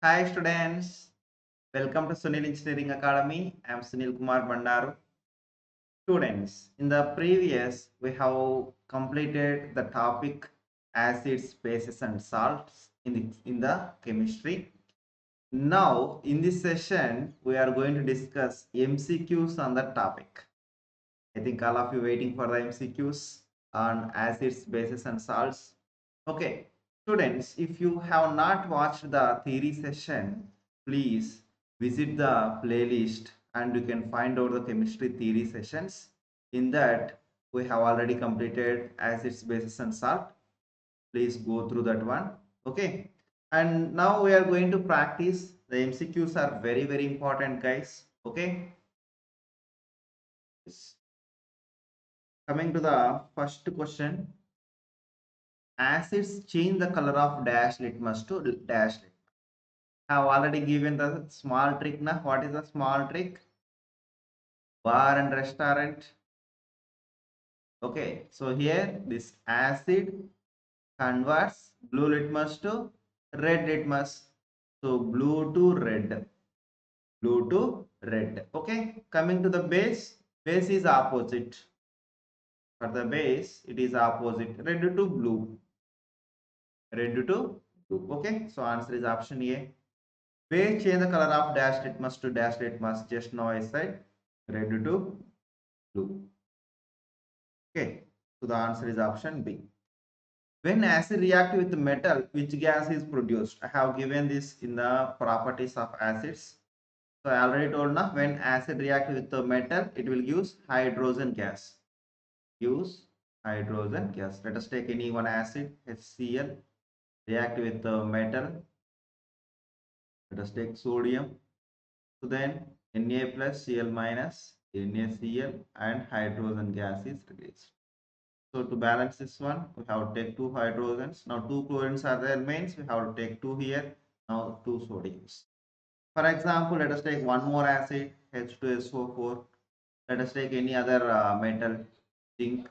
Hi students, welcome to Sunil Engineering Academy. I am Sunil Kumar Bandaru. Students, in the previous we have completed the topic acids, bases and salts in the chemistry. Now in this session we are going to discuss MCQs on the topic. I think all of you waiting for the MCQs on acids, bases and salts. Okay, students, if you have not watched the theory session, please visit the playlist and you can find out the chemistry theory sessions. In that, we have already completed acids, bases and salt. Please go through that one. Okay, and now we are going to practice. The MCQs are very important, guys. Okay. Yes. Coming to the first question, acids change the color of dash litmus to dash litmus. I have already given the small trick now. What is the small trick? Bar and restaurant. Okay, so here this acid converts blue litmus to red litmus. So blue to red. Blue to red. Okay, coming to the base. Base is opposite. For the base, it is opposite. Red to blue. Red to blue. Okay, so answer is option A. Base change the color of dash litmus to dash litmus. Just now I said red to blue. Okay, so the answer is option B. When acid react with metal, which gas is produced? I have given this in the properties of acids. So I already told now when acid react with the metal, it will use hydrogen gas. Use hydrogen gas. Let us take any one acid, HCl, react with the metal. Let us take sodium. So then Na plus Cl minus NaCl and hydrogen gas is released. So to balance this one, we have to take two hydrogens. Now two chlorines are there means we have to take two here. Now two sodiums. For example, let us take one more acid, H2SO4. Let us take any other metal, zinc.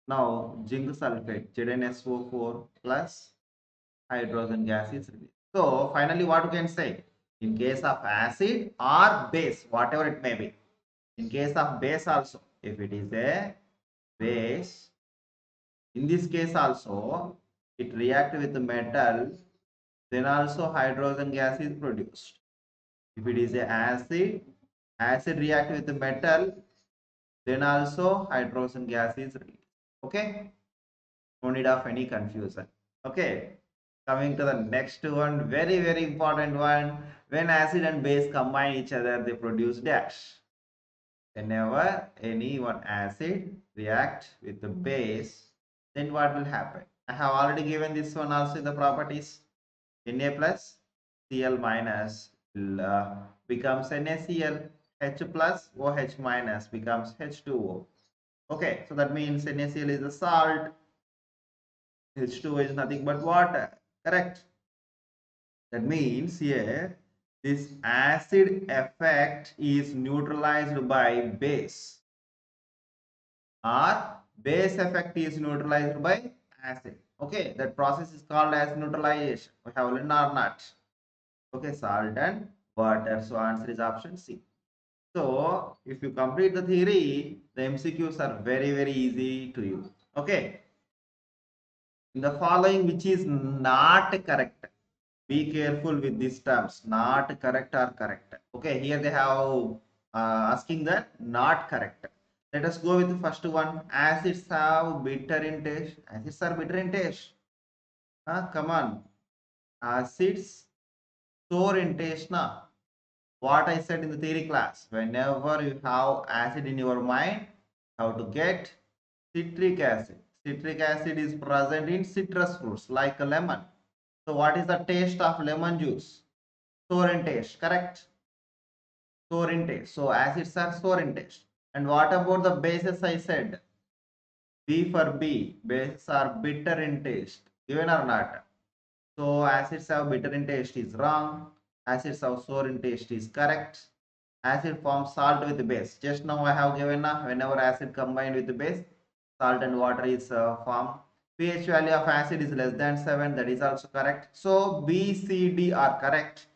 Now zinc sulfate, ZnSO4 plus hydrogen gas is released. So finally what we can say? In case of acid or base, whatever it may be. In case of base also, if it is a base, in this case also, it reacts with the metal, then also hydrogen gas is produced. If it is a acid react with the metal, then also hydrogen gas is released. Okay, no need of any confusion. Okay, coming to the next one, very important one. When acid and base combine each other, they produce dash. Whenever any one acid react with the base, then what will happen? I have already given this one also in the properties. Na plus Cl minus will, becomes NaCl. H plus OH minus becomes H2O. Okay, so that means NaCl is a salt. H2O is nothing but water. Correct. That means here this acid effect is neutralized by base, or base effect is neutralized by acid. Okay, that process is called as neutralization. We have learned or not? Okay, salt and water. So answer is option C. So if you complete the theory, the MCQs are very easy to use. Okay, in the following which is not correct, be careful with these terms, not correct or correct. Okay, here they have asking that not correct. Let us go with the first one. Acids have bitter in taste. Acids are bitter in taste. Come on. Acids sour in taste. Na? What I said in the theory class. Whenever you have acid in your mind, how to get citric acid. Citric acid is present in citrus fruits like a lemon. So what is the taste of lemon juice? Sour in taste, correct? Sour in taste. So acids are sour in taste. And what about the bases I said? B for B. Bases are bitter in taste. Given or not? So acids have bitter in taste is wrong. Acids have sour in taste is correct. Acid forms salt with base. Just now I have given whenever acid combined with the base, salt and water is formed. pH value of acid is less than 7. That is also correct. So B, C, D are correct.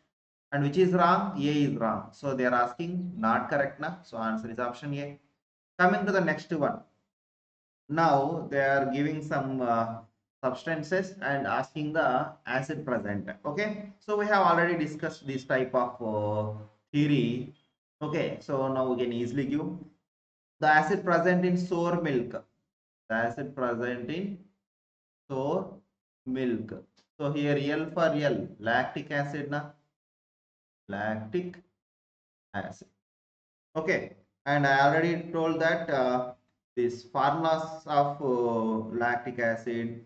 And which is wrong? A is wrong. So they are asking not correct na. So answer is option A. Coming to the next one. Now they are giving some substances and asking the acid present. Okay. So we have already discussed this type of theory. Okay. So now we can easily give the acid present in sour milk. The acid present in sour milk. So here L for L, lactic acid na, lactic acid. Okay, and I already told that these formulas of lactic acid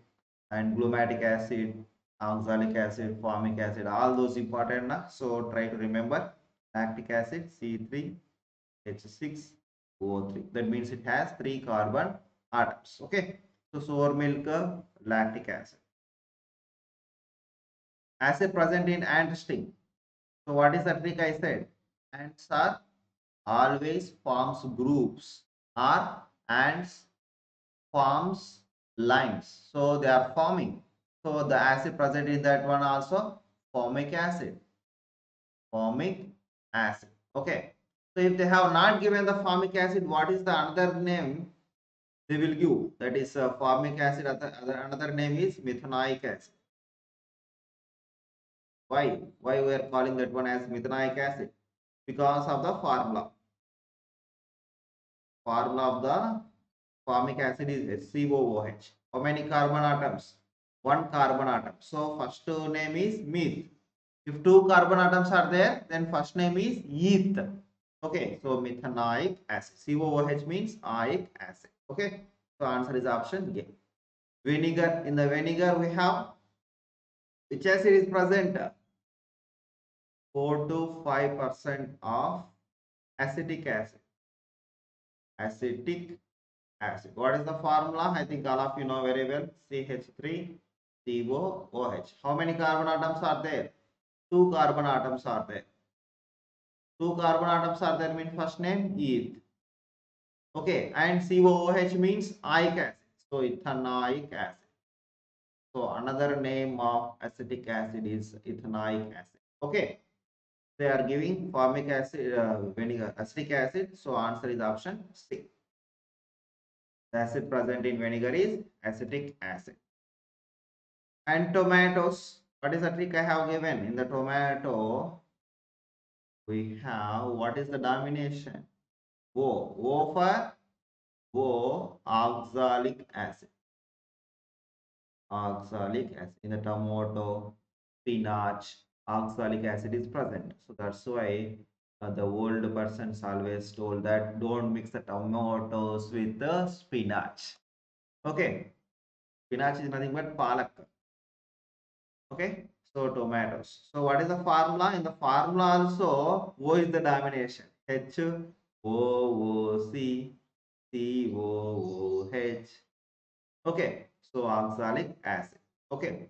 and glutamic acid, oxalic acid, formic acid, all those important na. So try to remember lactic acid C3H6O3. That means it has 3 carbon atoms. Okay, so sour milk, lactic acid. Acid present in ant sting. So what is the trick I said? Ants are always forms groups or ants forms lines. So they are forming. So the acid present in that one also formic acid. Formic acid. Okay. So if they have not given the formic acid, what is the another name they will give? That is formic acid. Another name is methanoic acid. Why? Why we are calling that one as methanoic acid? Because of the formula. Formula of the formic acid is COOH. How many carbon atoms? One carbon atom. So first name is meth. If two carbon atoms are there, then first name is eth. Okay, so methanoic acid. COOH means oic acid. Okay, so answer is option A. Vinegar. In the vinegar we have which acid is present? 4 to 5% of acetic acid. Acetic acid. What is the formula? I think all of you know very well. CH3COOH. How many carbon atoms are there? Two carbon atoms are there. Two carbon atoms are there means first name eth. Okay, and COOH means oic acid. So ethanoic acid. So another name of acetic acid is ethanoic acid. Okay, they are giving formic acid, vinegar, acetic acid. So answer is option C. The acid present in vinegar is acetic acid. And tomatoes. What is the trick I have given? In the tomato, we have what is the domination? O. O for oxalic acid. Oxalic acid. In the tomato, spinach, oxalic acid is present. So that's why the old persons always told that don't mix the tomatoes with the spinach. Okay. Spinach is nothing but palak. Okay, so tomatoes. So what is the formula? In the formula also, O is the domination. HOOCCOOH. Okay, so oxalic acid. Okay,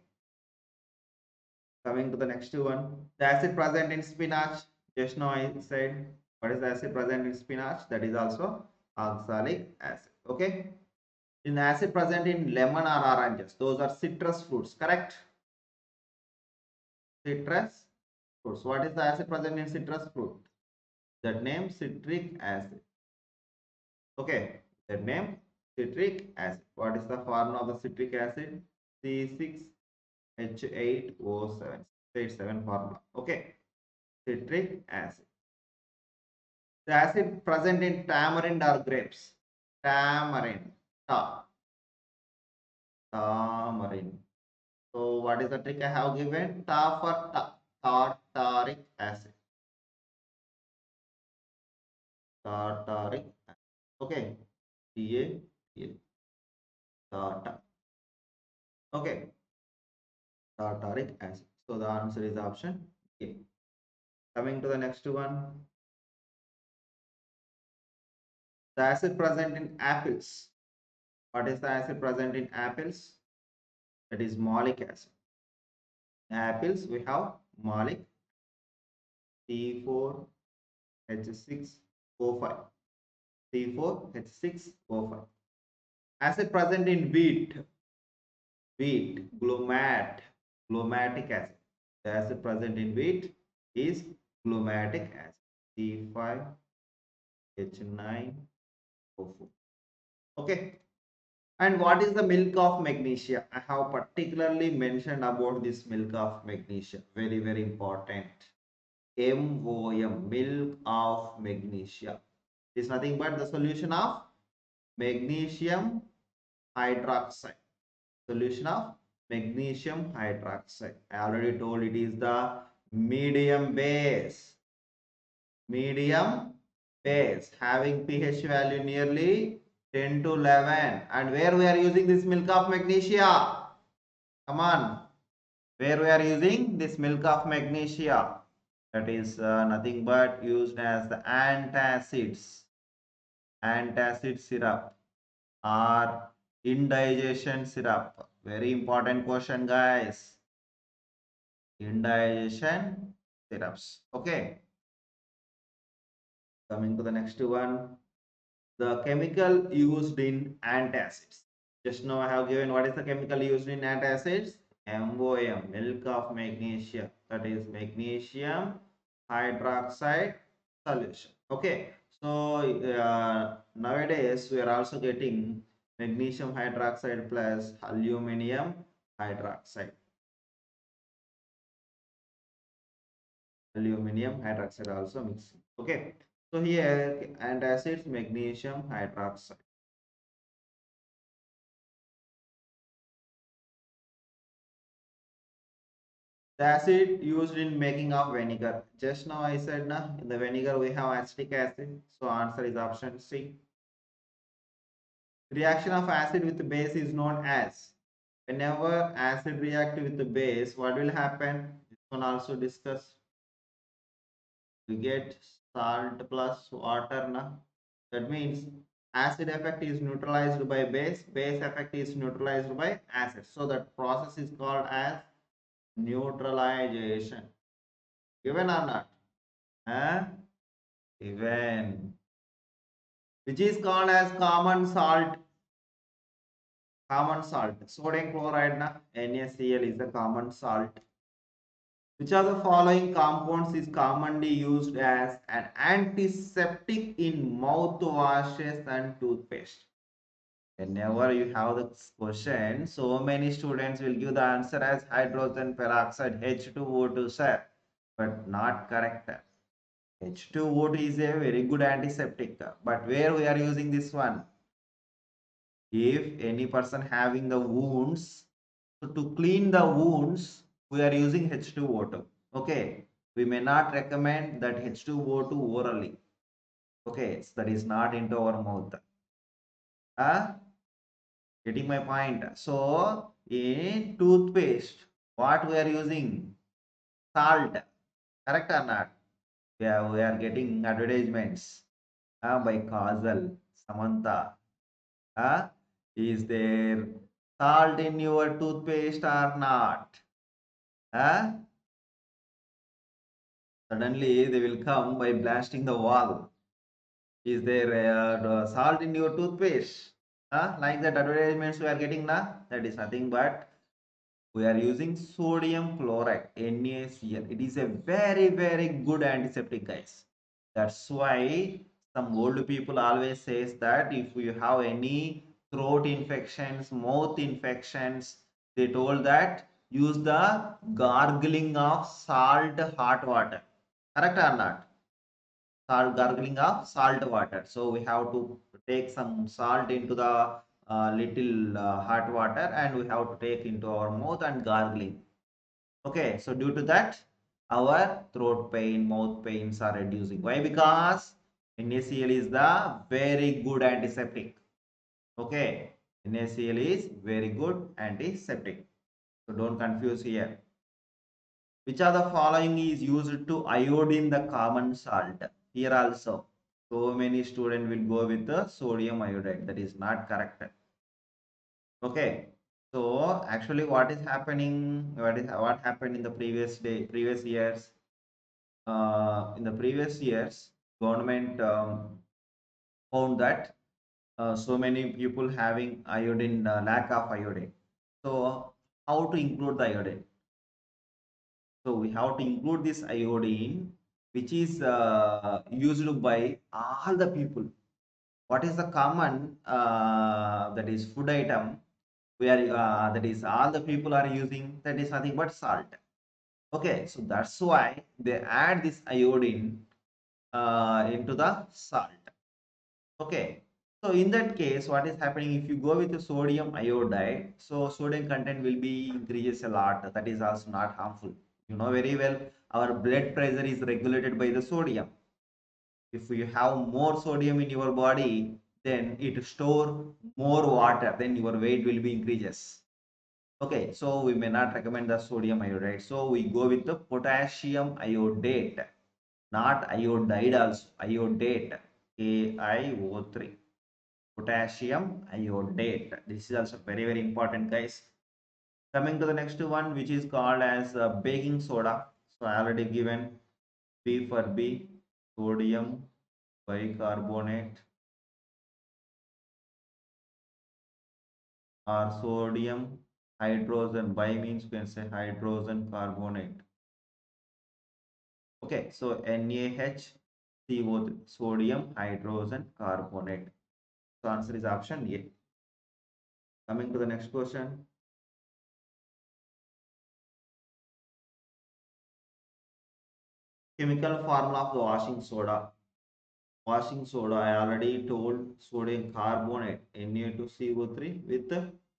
coming to the next one. The acid present in spinach. Just now I said, what is the acid present in spinach? That is also oxalic acid. Okay, in acid present in lemon or oranges, those are citrus fruits, correct? Citrus fruits. What is the acid present in citrus fruit? That name citric acid. Okay, that name citric acid. What is the formula of the citric acid? C6H8O7. 87 formula. Okay, citric acid. The acid present in tamarind or grapes. Tamarind. Tamarind. So what is the trick I have given? Ta for tartaric acid. Tartaric acid. Okay. TAL. Tartar. Okay. Tartaric acid. So the answer is option A. Coming to the next one. The acid present in apples. What is the acid present in apples? That is malic acid. In apples we have malic C4H6O5. C4H6O5. Acid present in wheat. wheat, glumatic acid. The acid present in wheat is glumatic acid, C5H9O4. Okay. And what is the milk of magnesia? I have particularly mentioned about this milk of magnesia. Very, very important. MOM, milk of magnesia. It is nothing but the solution of magnesium hydroxide. Solution of magnesium hydroxide. I already told it is the medium base. Medium base having pH value nearly 10 to 11. And where we are using this milk of magnesia? Come on. Where we are using this milk of magnesia? That is nothing but used as the antacids. Antacid syrup or indigestion syrup. Very important question, guys. Indigestion syrups. Okay. Coming to the next one. The chemical used in antacids. Just now I have given what is the chemical used in antacids? MOM, milk of magnesia. That is magnesium hydroxide solution. Okay. So nowadays we are also getting magnesium hydroxide plus aluminum hydroxide. Aluminum hydroxide also mixing. Okay. So here antacids magnesium hydroxide. The acid used in making of vinegar. Just now I said na, in the vinegar we have acetic acid. So answer is option C. Reaction of acid with the base is known as. Whenever acid react with the base, what will happen? This one also discuss. We get salt plus water na. That means acid effect is neutralized by base, base effect is neutralized by acid. So that process is called as neutralization. Given or not? Huh? Given. Which is called as common salt. Common salt. Sodium chloride na NaCl is a common salt. Which of the following compounds is commonly used as an antiseptic in mouthwashes and toothpaste? Whenever you have this question, so many students will give the answer as hydrogen peroxide H2O2, sir, but not correct. H2O2 is a very good antiseptic, but where we are using this one? If any person having the wounds, so to clean the wounds, we are using H2O2. Okay, we may not recommend that H2O2 orally. Okay, so that is not into our mouth. Getting my point? So in toothpaste, what we are using? Salt. Correct or not? Yeah, we are getting advertisements by Kajal, Samantha. Is there salt in your toothpaste or not? Suddenly they will come by blasting the wall. Is there salt in your toothpaste? Like that advertisements we are getting now. That is nothing but we are using sodium chloride, NaCl. It is a very, very good antiseptic, guys. That's why some old people always says that if you have any throat infections, mouth infections, they told that use the gargling of salt hot water. Correct or not? Salt gargling of salt water. So we have to take some salt into the little hot water and we have to take into our mouth and gargling. Okay, so due to that, our throat pain, mouth pains are reducing. Why? Because NaCl is the very good antiseptic. Okay, NaCl is very good antiseptic. So don't confuse here. Which of the following is used to iodine the common salt? Here also, so many students will go with the sodium iodide. That is not correct. Okay. So actually, what is happening? What happened in the previous years? In the previous years, government found that so many people having iodine lack of iodine. So how to include the iodine? So we have to include this iodine, which is used by all the people. What is the common that is food item where that is all the people are using? That is nothing but salt. Okay, so that's why they add this iodine into the salt. Okay, so in that case, what is happening if you go with the sodium iodide? So sodium content will be increases a lot. That is also not harmful. You know very well, our blood pressure is regulated by the sodium. If you have more sodium in your body, then it store more water. Then your weight will be increases. Okay, so we may not recommend the sodium iodide. So we go with the potassium iodate, not iodide also. Iodate, KiO3. Potassium iodate. This is also very very important, guys. Coming to the next one, which is called as baking soda. So I already given B for B, sodium bicarbonate or sodium hydrogen. Bi means you can say hydrogen carbonate. Okay, so NaHCO3, sodium hydrogen carbonate. So answer is option A. Coming to the next question. Chemical formula of the washing soda. Washing soda, I already told, sodium carbonate, Na2CO3 with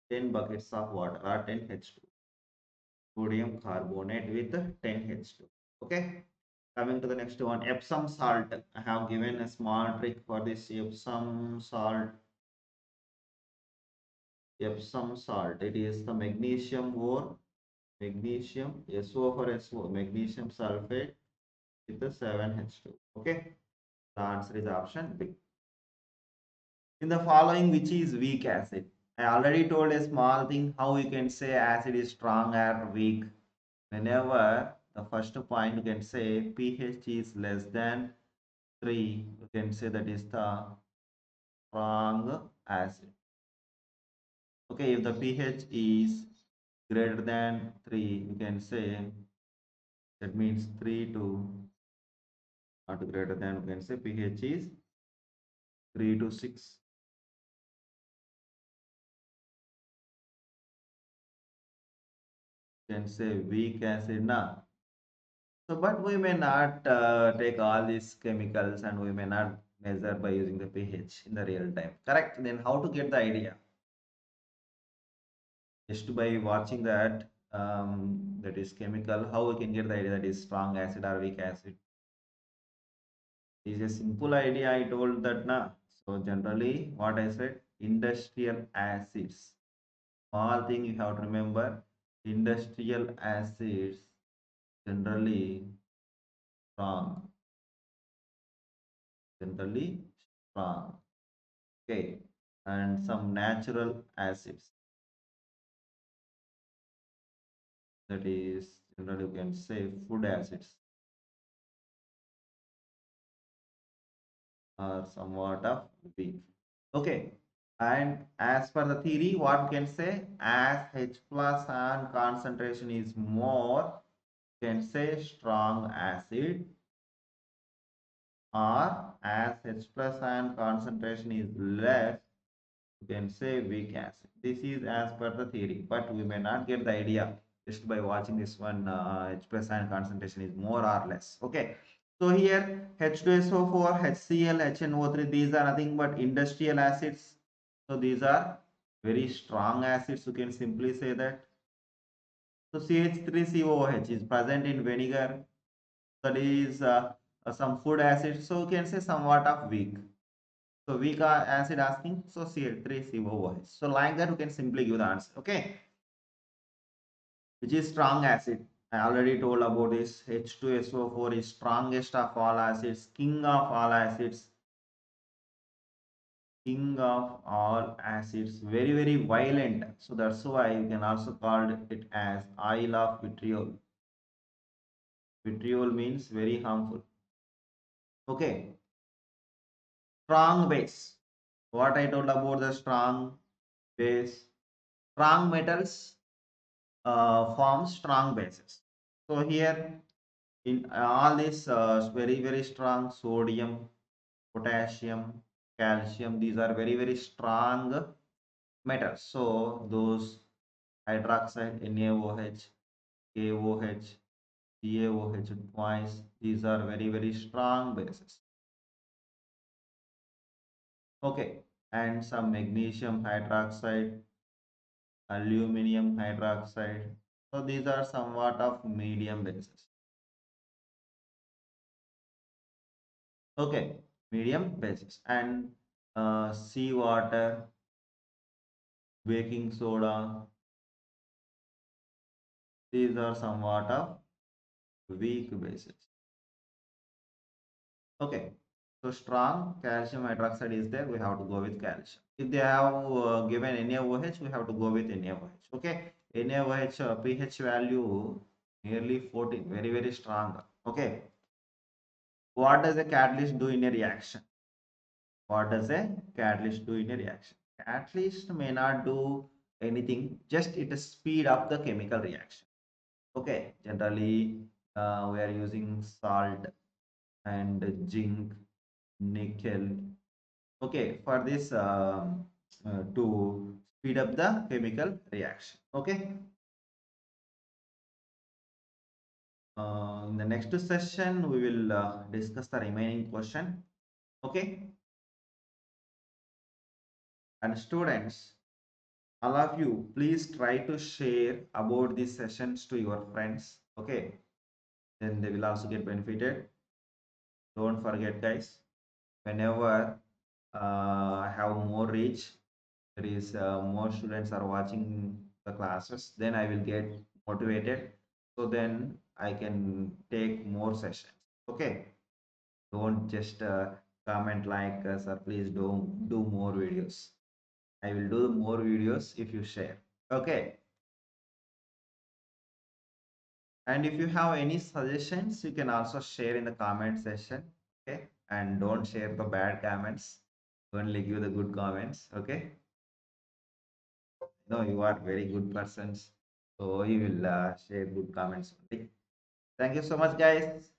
10 buckets of water or 10H2. Sodium carbonate with 10H2. Okay. Coming to the next one, Epsom salt. I have given a small trick for this Epsom salt. Epsom salt. It is the magnesium ore, magnesium, SO for SO, magnesium sulfate with the 7H2. Okay. The answer is option B. In the following, which is weak acid? I already told a small thing how you can say acid is strong or weak. Whenever the first point you can say pH is less than 3, you can say that is the strong acid. Okay, if the pH is greater than 3, you can say that means 3 to not greater than, you can say pH is 3 to 6. You can say weak acid now. So, but we may not take all these chemicals and we may not measure by using the pH in the real time. Correct? Then how to get the idea? Just by watching that, that is chemical, how we can get the idea that is strong acid or weak acid? Is a simple idea I told that na. So generally what I said, industrial acids. Small thing you have to remember, industrial acids generally strong, generally strong. Okay, and some natural acids, that is generally you can say food acids are somewhat of weak. Okay, and as per the theory, what we can say, as H plus and concentration is more, can say strong acid, or as H plus ion concentration is less, you can say weak acid. This is as per the theory, but we may not get the idea just by watching this one. H plus ion concentration is more or less. Okay, so here H2SO4, HCl, HNO3, these are nothing but industrial acids. So these are very strong acids. You can simply say that. So CH3COOH is present in vinegar. That is some food acid. So you can say somewhat of weak. So weak acid asking, so Cl3COOH. So like that, you can simply give the answer. Okay, which is strong acid. I already told about this. H2SO4 is strongest of all acids, king of all acids, king of all acids. Very very violent. So that's why you can also call it as oil of vitriol. Vitriol means very harmful. Okay, strong base. What I told about the strong base, strong metals forms strong bases. So here in all this very strong sodium, potassium, calcium, these are very strong metals. So those hydroxide, NaOH, KOH, CaOH twice, these are very strong bases. Okay, and some magnesium hydroxide, aluminum hydroxide. So these are somewhat of medium bases. Okay, medium bases. And seawater, baking soda, these are somewhat of weak bases. Okay, so strong calcium hydroxide is there, we have to go with calcium. If they have given NaOH, we have to go with NaOH. Okay, NaOH pH value nearly 14, very strong. Okay, what does a catalyst do in a reaction? What does a catalyst do in a reaction? Catalyst may not do anything, just it speed up the chemical reaction. Okay, generally we are using salt and zinc, nickel. Okay, for this to speed up the chemical reaction. Okay, in the next session we will discuss the remaining question. Okay, and students, all of you, please try to share about these sessions to your friends. Okay, then they will also get benefited. Don't forget, guys, whenever I have more reach, there is more students are watching the classes, then I will get motivated. So then I can take more sessions. Okay, don't just comment like, sir, please don't do more videos. I will do more videos if you share. Okay. And if you have any suggestions, you can also share in the comment section. Okay. And don't share the bad comments. Only give the good comments. Okay. No, you are very good persons. So you will share good comments only. Thank you so much, guys.